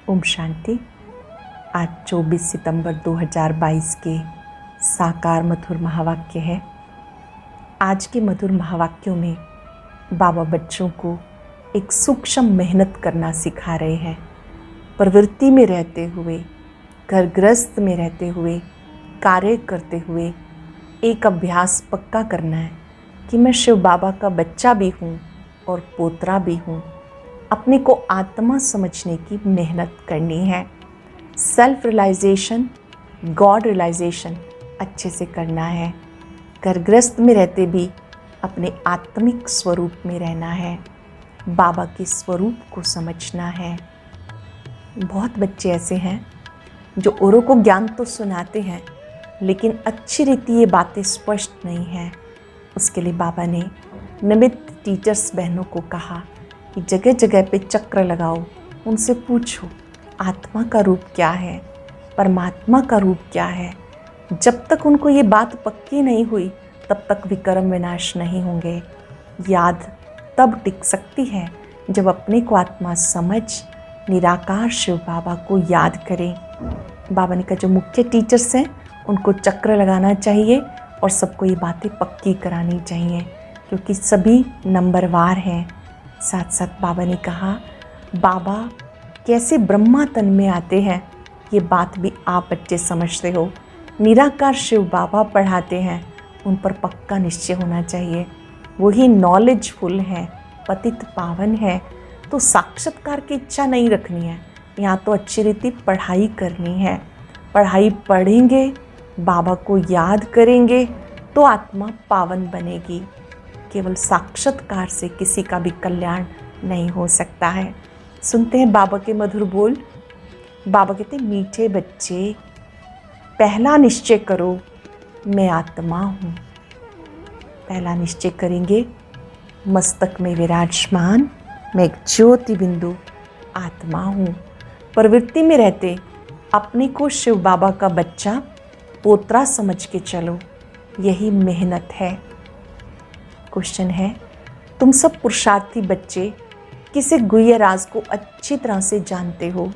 ओम शांति। आज 24 सितंबर 2022 के साकार मधुर महावाक्य है। आज के मधुर महावाक्यों में बाबा बच्चों को एक सूक्ष्म मेहनत करना सिखा रहे हैं। प्रवृत्ति में रहते हुए, घर गृहस्थ में रहते हुए, कार्य करते हुए एक अभ्यास पक्का करना है कि मैं शिव बाबा का बच्चा भी हूँ और पोतरा भी हूँ। अपने को आत्मा समझने की मेहनत करनी है। सेल्फ रियलाइजेशन, गॉड रियलाइजेशन अच्छे से करना है। घर गृहस्थ में रहते भी अपने आत्मिक स्वरूप में रहना है। बाबा के स्वरूप को समझना है। बहुत बच्चे ऐसे हैं जो औरों को ज्ञान तो सुनाते हैं, लेकिन अच्छी रीति ये बातें स्पष्ट नहीं हैं। उसके लिए बाबा ने निमित्त टीचर्स बहनों को कहा कि जगह जगह पे चक्र लगाओ, उनसे पूछो आत्मा का रूप क्या है, परमात्मा का रूप क्या है। जब तक उनको ये बात पक्की नहीं हुई तब तक विकर्म विनाश नहीं होंगे। याद तब टिक सकती है जब अपने को आत्मा समझ निराकार शिव बाबा को याद करें। बाबा ने कहा जो मुख्य टीचर्स हैं उनको चक्र लगाना चाहिए और सबको ये बातें पक्की करानी चाहिए, क्योंकि सभी नंबरवार हैं। साथ साथ बाबा ने कहा बाबा कैसे ब्रह्मा तन में आते हैं, ये बात भी आप बच्चे समझते हो। निराकार शिव बाबा पढ़ाते हैं, उन पर पक्का निश्चय होना चाहिए। वही नॉलेजफुल है, पतित पावन है, तो साक्षात्कार की इच्छा नहीं रखनी है। यहाँ तो अच्छी रीति पढ़ाई करनी है। पढ़ाई पढ़ेंगे, बाबा को याद करेंगे तो आत्मा पावन बनेगी। केवल साक्षात्कार से किसी का भी कल्याण नहीं हो सकता है। सुनते हैं बाबा के मधुर बोल। बाबा कहते हैं मीठे बच्चे, पहला निश्चय करो मैं आत्मा हूँ। पहला निश्चय करेंगे मस्तक में विराजमान मैं एक ज्योति बिंदु आत्मा हूँ। प्रवृत्ति में रहते अपने को शिव बाबा का बच्चा पोतरा समझ के चलो, यही मेहनत है। क्वेश्चन है, तुम सब पुरुषार्थी बच्चे किसी गुह्य राज को अच्छी तरह से जानते हो?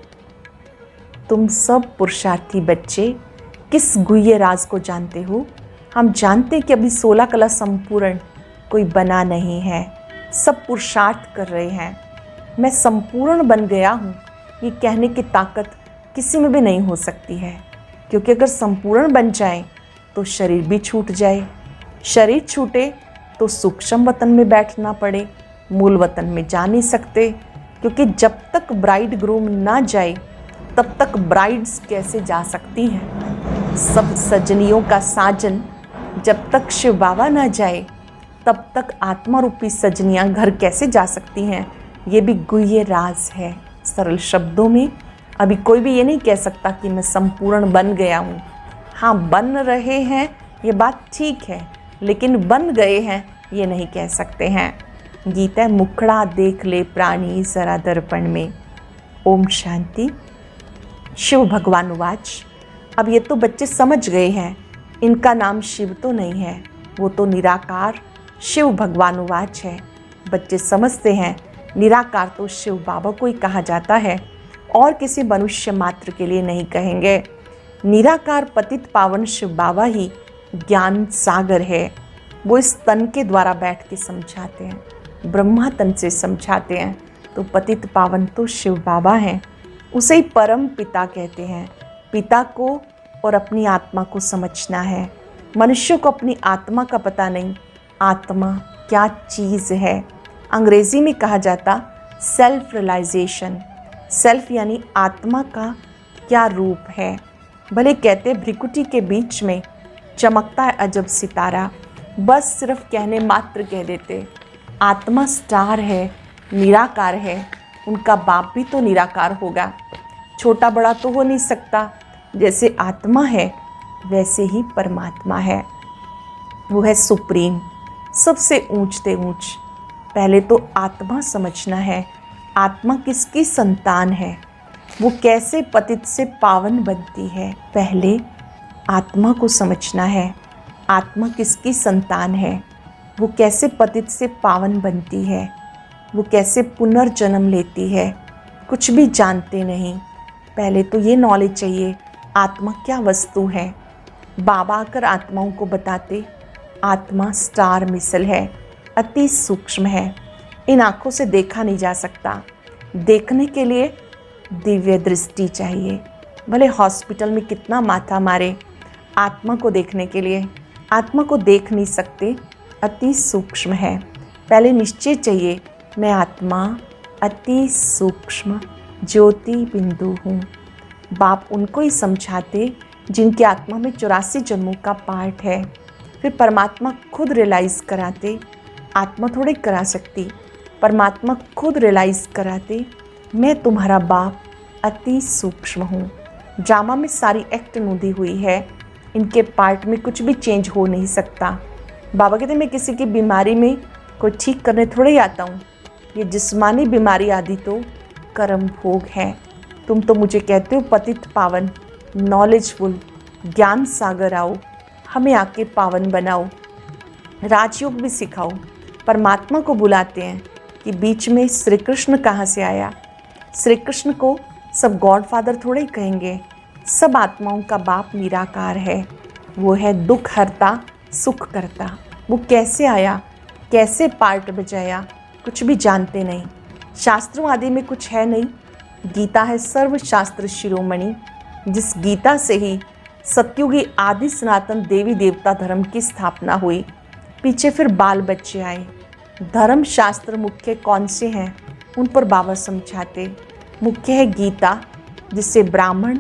तुम सब पुरुषार्थी बच्चे किस गुह्य राज को जानते हो? हम जानते कि अभी 16 कला संपूर्ण कोई बना नहीं है, सब पुरुषार्थ कर रहे हैं। मैं संपूर्ण बन गया हूँ, ये कहने की ताकत किसी में भी नहीं हो सकती है, क्योंकि अगर संपूर्ण बन जाए तो शरीर भी छूट जाए। शरीर छूटे तो सूक्ष्म वतन में बैठना पड़े, मूल वतन में जा नहीं सकते, क्योंकि जब तक ब्राइड ग्रूम ना जाए तब तक ब्राइड्स कैसे जा सकती हैं। सब सजनियों का साजन जब तक शिव बाबा ना जाए तब तक आत्मा रूपी सजनियाँ घर कैसे जा सकती हैं। ये भी गुह्य राज है। सरल शब्दों में अभी कोई भी ये नहीं कह सकता कि मैं संपूर्ण बन गया हूँ। हाँ, बन रहे हैं ये बात ठीक है, लेकिन बन गए हैं ये नहीं कह सकते हैं। गीता मुखड़ा देख ले प्राणी जरा दर्पण में। ओम शांति। शिव भगवान उवाच। अब ये तो बच्चे समझ गए हैं, इनका नाम शिव तो नहीं है, वो तो निराकार शिव भगवान उवाच है। बच्चे समझते हैं निराकार तो शिव बाबा को ही कहा जाता है और किसी मनुष्य मात्र के लिए नहीं कहेंगे। निराकार पतित पावन शिव बाबा ही ज्ञान सागर है। वो इस तन के द्वारा बैठ के समझाते हैं, ब्रह्मा तन से समझाते हैं, तो पतित पावन तो शिव बाबा हैं। उसे ही परम पिता कहते हैं। पिता को और अपनी आत्मा को समझना है। मनुष्य को अपनी आत्मा का पता नहीं, आत्मा क्या चीज़ है। अंग्रेजी में कहा जाता सेल्फ रियलाइजेशन। सेल्फ यानी आत्मा का क्या रूप है। भले कहते भ्रिकुटी के बीच में चमकता है अजब सितारा, बस सिर्फ कहने मात्र कह देते। आत्मा स्टार है, निराकार है। उनका बाप भी तो निराकार होगा, छोटा बड़ा तो हो नहीं सकता। जैसे आत्मा है वैसे ही परमात्मा है। वो है सुप्रीम, सबसे ऊंचते ऊंच। पहले तो आत्मा समझना है, आत्मा किसकी संतान है, वो कैसे पतित से पावन बनती है। पहले आत्मा को समझना है, आत्मा किसकी संतान है, वो कैसे पतित से पावन बनती है, वो कैसे पुनर्जन्म लेती है। कुछ भी जानते नहीं, पहले तो ये नॉलेज चाहिए आत्मा क्या वस्तु है। बाबा आकर आत्माओं को बताते, आत्मा स्टार मिसल है, अति सूक्ष्म है, इन आँखों से देखा नहीं जा सकता। देखने के लिए दिव्य दृष्टि चाहिए। भले हॉस्पिटल में कितना माथा मारे, आत्मा को देखने के लिए आत्मा को देख नहीं सकते, अति सूक्ष्म है। पहले निश्चय चाहिए मैं आत्मा अति सूक्ष्म ज्योति बिंदु हूँ। बाप उनको ही समझाते जिनकी आत्मा में 84 जन्मों का पार्ट है। फिर परमात्मा खुद रियलाइज़ कराते, आत्मा थोड़ी करा सकती, परमात्मा खुद रियलाइज़ कराते मैं तुम्हारा बाप अति सूक्ष्म हूँ। ड्रामा में सारी एक्ट नोंधी हुई है, इनके पार्ट में कुछ भी चेंज हो नहीं सकता। बाबा कहते मैं किसी की बीमारी में कोई ठीक करने थोड़े ही आता हूँ। ये जिस्मानी बीमारी आदि तो कर्म भोग है। तुम तो मुझे कहते हो पतित पावन, नॉलेजफुल, ज्ञान सागर आओ, हमें आके पावन बनाओ, राजयोग भी सिखाओ। परमात्मा को बुलाते हैं कि बीच में श्री कृष्ण कहाँ से आया। श्री कृष्ण को सब गॉड फादर थोड़े ही कहेंगे, सब आत्माओं का बाप निराकार है। वो है दुख हरता सुख करता। वो कैसे आया, कैसे पार्ट बजाया, कुछ भी जानते नहीं। शास्त्रों आदि में कुछ है नहीं। गीता है सर्वशास्त्र शिरोमणि, जिस गीता से ही सत्युगी आदि सनातन देवी देवता धर्म की स्थापना हुई। पीछे फिर बाल बच्चे आए। धर्म शास्त्र मुख्य कौन से हैं उन पर बाबा समझाते। मुख्य है गीता, जिससे ब्राह्मण,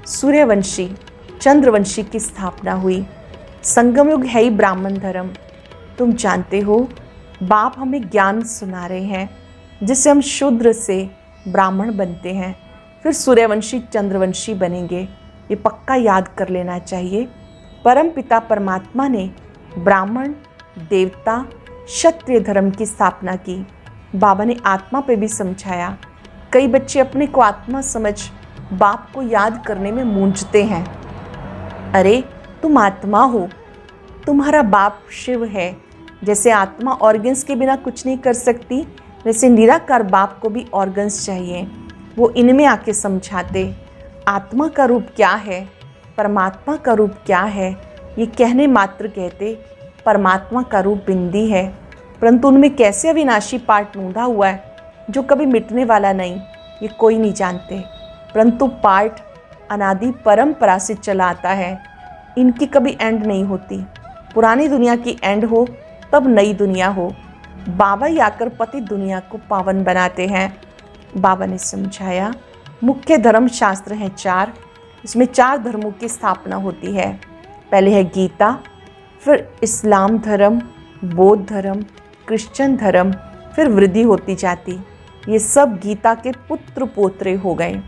सूर्यवंशी, चंद्रवंशी की स्थापना हुई। संगम युग है ही ब्राह्मण धर्म। तुम जानते हो बाप हमें ज्ञान सुना रहे हैं, जिससे हम शूद्र से ब्राह्मण बनते हैं, फिर सूर्यवंशी चंद्रवंशी बनेंगे। ये पक्का याद कर लेना चाहिए। परम पिता परमात्मा ने ब्राह्मण, देवता, क्षत्रिय धर्म की स्थापना की। बाबा ने आत्मा पे भी समझाया। कई बच्चे अपने को आत्मा समझ बाप को याद करने में मूंझते हैं। अरे तुम आत्मा हो, तुम्हारा बाप शिव है। जैसे आत्मा ऑर्गन्स के बिना कुछ नहीं कर सकती, वैसे निराकार बाप को भी ऑर्गन्स चाहिए। वो इनमें आके समझाते आत्मा का रूप क्या है, परमात्मा का रूप क्या है। ये कहने मात्र कहते परमात्मा का रूप बिंदी है, परंतु उनमें कैसे अविनाशी पार्ट नूंधा हुआ है जो कभी मिटने वाला नहीं, ये कोई नहीं जानते। परंतु पार्ट अनादि परंपरा से चला आता है, इनकी कभी एंड नहीं होती। पुरानी दुनिया की एंड हो तब नई दुनिया हो। बाबा ही आकर पति दुनिया को पावन बनाते हैं। बाबा ने समझाया मुख्य धर्म शास्त्र हैं 4, इसमें 4 धर्मों की स्थापना होती है। पहले है गीता, फिर इस्लाम धर्म, बौद्ध धर्म, क्रिश्चियन धर्म, फिर वृद्धि होती जाती। ये सब गीता के पुत्र पोत्रे हो गए।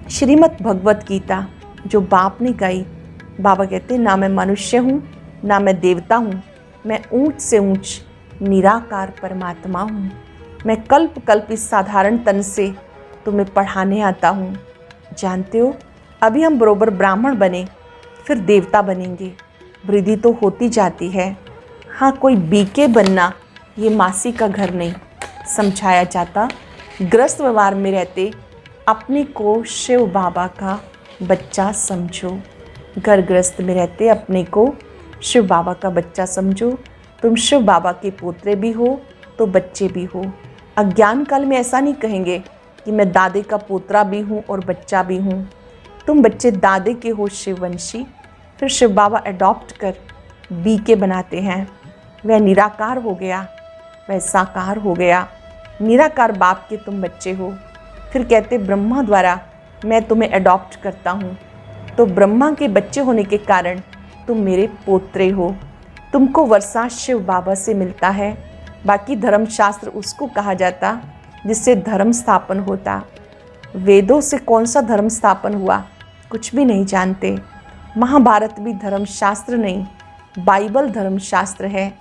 श्रीमद् भगवत गीता जो बाप ने गाई, बाबा कहते ना मैं मनुष्य हूँ ना मैं देवता हूँ, मैं ऊंच से ऊंच निराकार परमात्मा हूँ। मैं कल्प कल्प इस साधारण तन से तुम्हें पढ़ाने आता हूँ। जानते हो अभी हम बरोबर ब्राह्मण बने, फिर देवता बनेंगे। वृद्धि तो होती जाती है। हाँ, कोई बीके बनना ये मासी का घर नहीं समझाया जाता। ग्रस्त व्यवहार में रहते अपने को शिव बाबा का बच्चा समझो। घर ग्रस्त में रहते अपने को शिव बाबा का बच्चा समझो। तुम शिव बाबा के पोतरे भी हो तो बच्चे भी हो। अज्ञान काल में ऐसा नहीं कहेंगे कि मैं दादे का पोतरा भी हूँ और बच्चा भी हूँ। तुम बच्चे दादे के हो शिववंशी, फिर शिव बाबा अडॉप्ट कर बीके बनाते हैं। वह निराकार हो गया, वह साकार हो गया। निराकार बाप के तुम बच्चे हो। फिर कहते ब्रह्मा द्वारा मैं तुम्हें अडॉप्ट करता हूँ, तो ब्रह्मा के बच्चे होने के कारण तुम मेरे पोत्रे हो। तुमको वर्षा शिव बाबा से मिलता है। बाकी धर्मशास्त्र उसको कहा जाता जिससे धर्म स्थापन होता। वेदों से कौन सा धर्म स्थापन हुआ कुछ भी नहीं जानते। महाभारत भी धर्मशास्त्र नहीं, बाइबल धर्मशास्त्र है।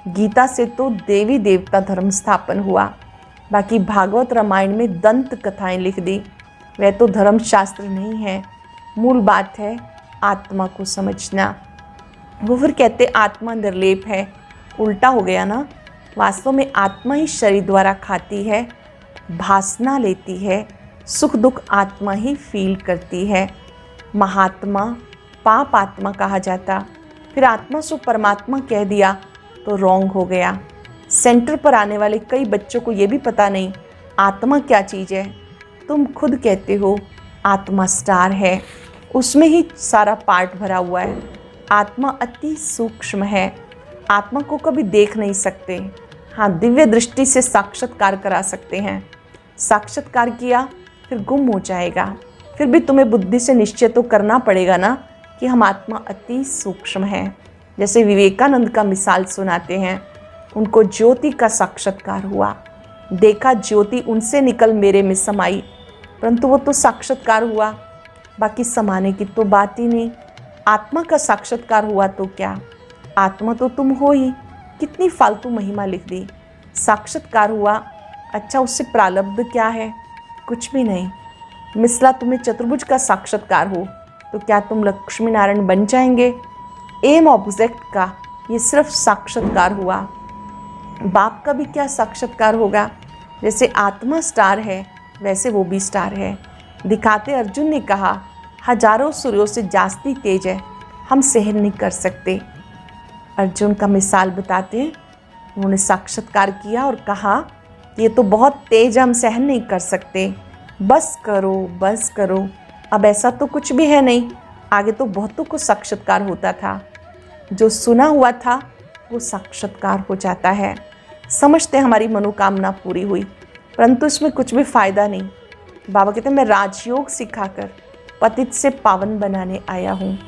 गीता से तो देवी देवता धर्म स्थापन हुआ। बाकी भागवत रामायण में दंत कथाएं लिख दी, वह तो धर्मशास्त्र नहीं है। मूल बात है आत्मा को समझना। वो फिर कहते आत्मा निर्लेप है, उल्टा हो गया ना। वास्तव में आत्मा ही शरीर द्वारा खाती है, भासना लेती है, सुख दुख आत्मा ही फील करती है। महात्मा पाप आत्मा कहा जाता, फिर आत्मा से परमात्मा कह दिया तो रॉन्ग हो गया। सेंटर पर आने वाले कई बच्चों को ये भी पता नहीं आत्मा क्या चीज़ है। तुम खुद कहते हो आत्मा स्टार है, उसमें ही सारा पार्ट भरा हुआ है। आत्मा अति सूक्ष्म है, आत्मा को कभी देख नहीं सकते। हाँ, दिव्य दृष्टि से साक्षात्कार करा सकते हैं। साक्षात्कार किया फिर गुम हो जाएगा। फिर भी तुम्हें बुद्धि से निश्चय तो करना पड़ेगा ना कि हम आत्मा अति सूक्ष्म है। जैसे विवेकानंद का मिसाल सुनाते हैं, उनको ज्योति का साक्षात्कार हुआ, देखा ज्योति उनसे निकल मेरे में समाई, परंतु वो तो साक्षात्कार हुआ, बाकी समाने की तो बात ही नहीं। आत्मा का साक्षात्कार हुआ तो क्या, आत्मा तो तुम हो ही, कितनी फालतू महिमा लिख दी। साक्षात्कार हुआ, अच्छा उससे प्रारब्ध क्या है, कुछ भी नहीं। मिसला तुम्हें चतुर्भुज का साक्षात्कार हो तो क्या तुम लक्ष्मी नारायण बन जाएंगे। एम ऑब्जेक्ट का ये सिर्फ साक्षात्कार हुआ। बाप का भी क्या साक्षात्कार होगा। जैसे आत्मा स्टार है वैसे वो भी स्टार है। दिखाते अर्जुन ने कहा हजारों सूर्यों से जास्ती तेज है, हम सहन नहीं कर सकते। अर्जुन का मिसाल बताते हैं, उन्होंने साक्षात्कार किया और कहा ये तो बहुत तेज, हम सहन नहीं कर सकते, बस करो बस करो। अब ऐसा तो कुछ भी है नहीं, आगे तो बहुतों को साक्षात्कार होता था। जो सुना हुआ था वो साक्षात्कार हो जाता है। समझते हमारी मनोकामना पूरी हुई, परंतु इसमें कुछ भी फ़ायदा नहीं। बाबा कहते हैं मैं राजयोग सिखाकर पतित से पावन बनाने आया हूँ।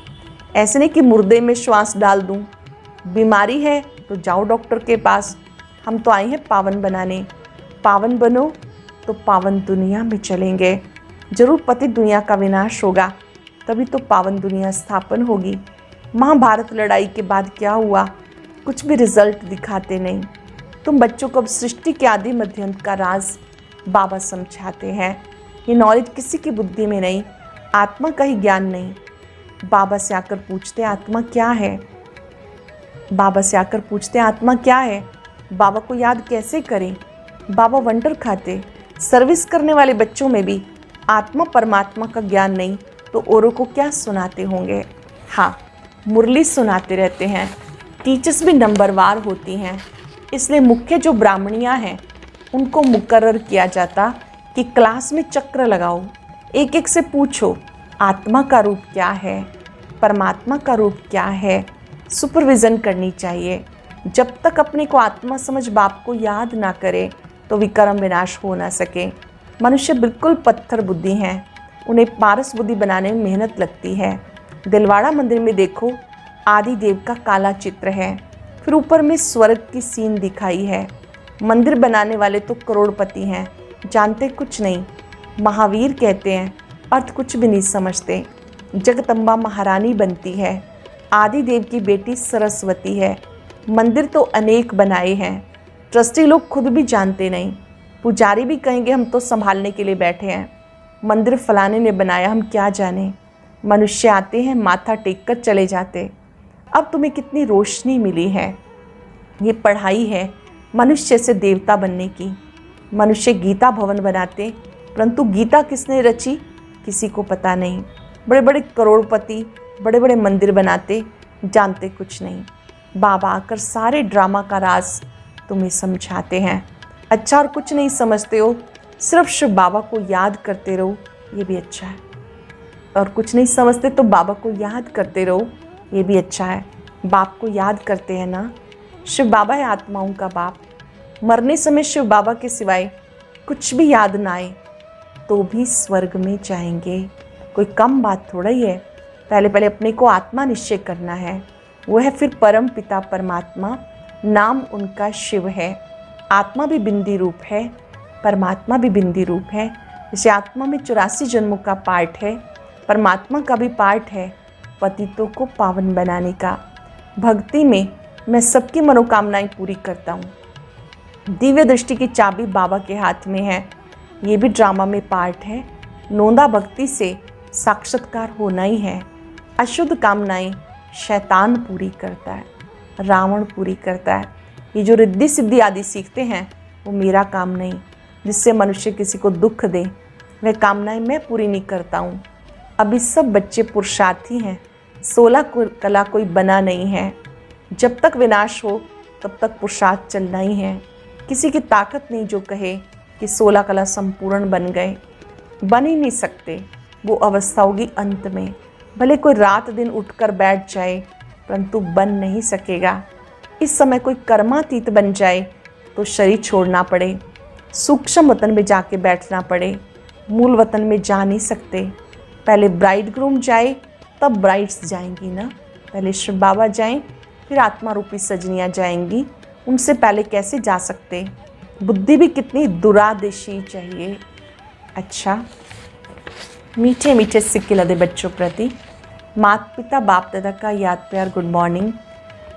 ऐसे नहीं कि मुर्दे में श्वास डाल दूँ, बीमारी है तो जाओ डॉक्टर के पास, हम तो आए हैं पावन बनाने। पावन बनो तो पावन दुनिया में चलेंगे। जरूर पतित दुनिया का विनाश होगा, तभी तो पावन दुनिया स्थापन होगी। महाभारत लड़ाई के बाद क्या हुआ, कुछ भी रिजल्ट दिखाते नहीं। तुम बच्चों को अब सृष्टि के आदि मध्य अंत का राज बाबा समझाते हैं। ये नॉलेज किसी की बुद्धि में नहीं, आत्मा का ही ज्ञान नहीं। बाबा से आकर पूछते आत्मा क्या है, बाबा से आकर पूछते आत्मा क्या है, बाबा को याद कैसे करें। बाबा वंडर खाते। सर्विस करने वाले बच्चों में भी आत्मा परमात्मा का ज्ञान नहीं तो औरों को क्या सुनाते होंगे। हाँ, मुरली सुनाते रहते हैं, टीचर्स भी नंबरवार होती हैं, इसलिए मुख्य जो ब्राह्मणियाँ हैं उनको मुकर्रर किया जाता कि क्लास में चक्र लगाओ, एक एक से पूछो आत्मा का रूप क्या है, परमात्मा का रूप क्या है। सुपरविज़न करनी चाहिए। जब तक अपने को आत्मा समझ बाप को याद ना करे तो विक्रम विनाश हो ना सके। मनुष्य बिल्कुल पत्थर बुद्धि हैं, उन्हें पारस बुद्धि बनाने में मेहनत लगती है। दिलवाड़ा मंदिर में देखो, आदि देव का काला चित्र है, फिर ऊपर में स्वर्ग की सीन दिखाई है। मंदिर बनाने वाले तो करोड़पति हैं, जानते कुछ नहीं। महावीर कहते हैं अर्थ कुछ भी नहीं समझते। जगदम्बा महारानी बनती है, आदि देव की बेटी सरस्वती है। मंदिर तो अनेक बनाए हैं, ट्रस्टी लोग खुद भी जानते नहीं। पुजारी भी कहेंगे हम तो संभालने के लिए बैठे हैं, मंदिर फलाने ने बनाया, हम क्या जाने। मनुष्य आते हैं माथा टेक कर चले जाते। अब तुम्हें कितनी रोशनी मिली है। ये पढ़ाई है मनुष्य से देवता बनने की। मनुष्य गीता भवन बनाते, परंतु गीता किसने रची किसी को पता नहीं। बड़े बड़े करोड़पति बड़े बड़े मंदिर बनाते, जानते कुछ नहीं। बाबा आकर सारे ड्रामा का राज तुम्हें समझाते हैं। अच्छा और कुछ नहीं समझते हो, सिर्फ शिव बाबा को याद करते रहो, ये भी अच्छा है। और कुछ नहीं समझते तो बाबा को याद करते रहो, ये भी अच्छा है। बाप को याद करते हैं ना, शिव बाबा है आत्माओं का बाप। मरने समय शिव बाबा के सिवाय कुछ भी याद ना आए तो भी स्वर्ग में जाएंगे। कोई कम बात थोड़ा ही है। पहले पहले अपने को आत्मा निश्चय करना है, वो है फिर परम पिता परमात्मा, नाम उनका शिव है। आत्मा भी बिंदी रूप है, परमात्मा भी बिंदी रूप है। जैसे आत्मा में 84 जन्मों का पार्ट है, परमात्मा का भी पार्ट है पतितों को पावन बनाने का। भक्ति में मैं सबकी मनोकामनाएं पूरी करता हूँ। दिव्य दृष्टि की चाबी बाबा के हाथ में है, ये भी ड्रामा में पार्ट है। नोंदा भक्ति से साक्षात्कार होना ही है। अशुद्ध कामनाएं शैतान पूरी करता है, रावण पूरी करता है। ये जो रिद्धि सिद्धि आदि सीखते हैं वो मेरा काम नहीं, जिससे मनुष्य किसी को दुख दे। वह कामनाएं मैं पूरी नहीं करता हूँ। अभी सब बच्चे पुरुषार्थी हैं, 16 कला कोई बना नहीं है। जब तक विनाश हो तब तक पुरुषार्थ चलना ही है। किसी की ताकत नहीं जो कहे कि 16 कला संपूर्ण बन गए, बन ही नहीं सकते। वो अवस्था होगी अंत में। भले कोई रात दिन उठकर बैठ जाए परंतु बन नहीं सकेगा। इस समय कोई कर्मातीत बन जाए तो शरीर छोड़ना पड़े, सूक्ष्म वतन में जाके बैठना पड़े, मूल वतन में जा नहीं सकते। पहले ब्राइड ग्रूम जाए तब ब्राइड्स जाएंगी ना, पहले शिव बाबा जाएं फिर आत्मा रूपी सजनियाँ जाएंगी। उनसे पहले कैसे जा सकते? बुद्धि भी कितनी दुरादेशी चाहिए। अच्छा, मीठे मीठे सिक्के लदे बच्चों प्रति माता पिता बाप दादा का याद प्यार गुड मॉर्निंग।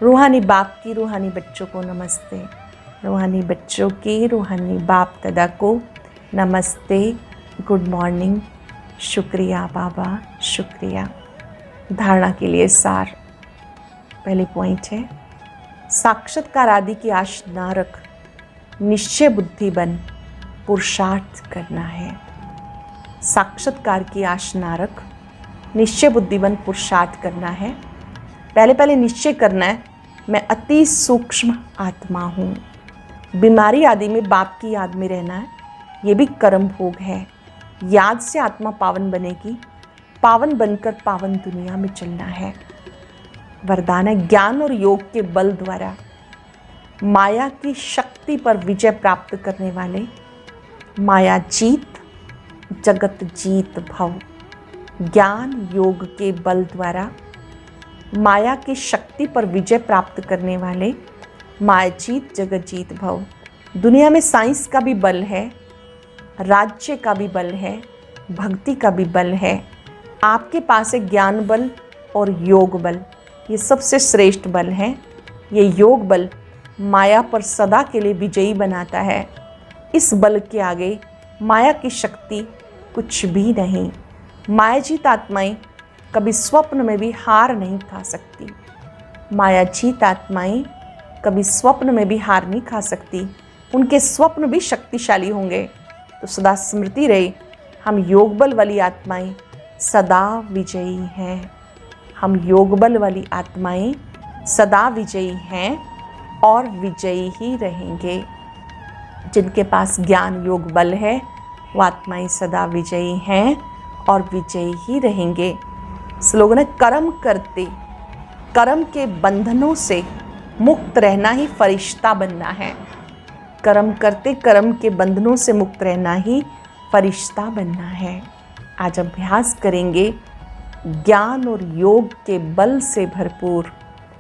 रूहानी बाप की रूहानी बच्चों को नमस्ते। रूहानी बच्चों की रूहानी बाप दादा को नमस्ते, गुड मॉर्निंग। शुक्रिया बाबा, शुक्रिया। धारणा के लिए सार। पहले पॉइंट है, साक्षात्कार आदि की आश ना रख, निश्चय बुद्धि बन, पुरुषार्थ करना है। साक्षात्कार की आश ना रख, निश्चय बुद्धि बन, पुरुषार्थ करना है। पहले निश्चय करना है मैं अति सूक्ष्म आत्मा हूँ। बीमारी आदि में बाप की याद में रहना है, ये भी कर्म भोग है। याद से आत्मा पावन बनेगी, पावन बनकर पावन दुनिया में चलना है। वरदान है, ज्ञान और योग के बल द्वारा माया की शक्ति पर विजय प्राप्त करने वाले माया जीत जगत जीत भव। ज्ञान योग के बल द्वारा माया की शक्ति पर विजय प्राप्त करने वाले माया जीत जगत जीत भव। दुनिया में साइंस का भी बल है, राज्य का भी बल है, भक्ति का भी बल है। आपके पास है ज्ञान बल और योग बल, ये सबसे श्रेष्ठ बल है। ये योग बल माया पर सदा के लिए विजयी बनाता है। इस बल के आगे माया की शक्ति कुछ भी नहीं। मायाजीत आत्माएं कभी स्वप्न में भी हार नहीं खा सकती। मायाजीत आत्माएं कभी स्वप्न में भी हार नहीं खा सकती। उनके स्वप्न भी शक्तिशाली होंगे। तो सदा स्मृति रहे, हम योग बल वाली आत्माएं सदा विजयी हैं। हम योग बल वाली आत्माएं सदा विजयी हैं और विजयी ही रहेंगे। जिनके पास ज्ञान योग बल है वो आत्माएं सदा विजयी हैं और विजयी ही रहेंगे। स्लोगन है, कर्म करते कर्म के बंधनों से मुक्त रहना ही फरिश्ता बनना है। कर्म करते कर्म के बंधनों से मुक्त रहना ही फरिश्ता बनना है। आज अभ्यास करेंगे ज्ञान और योग के बल से भरपूर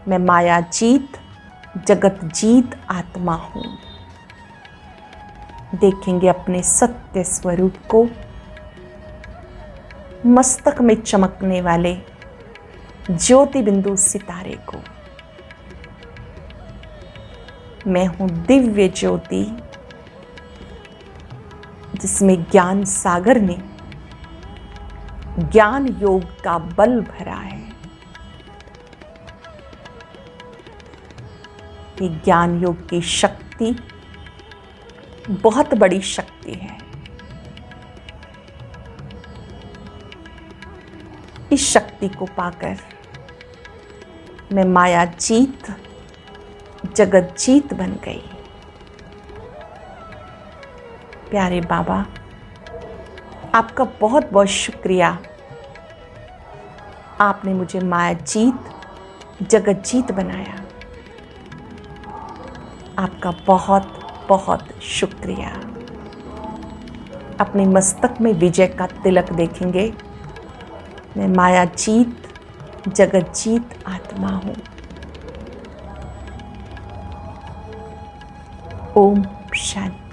मैं माया जीत जगत जीत आत्मा हूँ। देखेंगे अपने सत्य स्वरूप को, मस्तक में चमकने वाले ज्योति बिंदु सितारे को। मैं हूँ दिव्य ज्योति जिसमें ज्ञान सागर ने ज्ञान योग का बल भरा है। ये ज्ञान योग की शक्ति बहुत बड़ी शक्ति है। इस शक्ति को पाकर मैं माया जीत जगत जीत बन गई। प्यारे बाबा, आपका बहुत बहुत शुक्रिया। आपने मुझे माया जीत जगत जीत बनाया। आपका बहुत बहुत शुक्रिया। अपने मस्तक में विजय का तिलक देखेंगे। मैं माया जीत जगत जीत आत्मा हूँ। ओम शांति।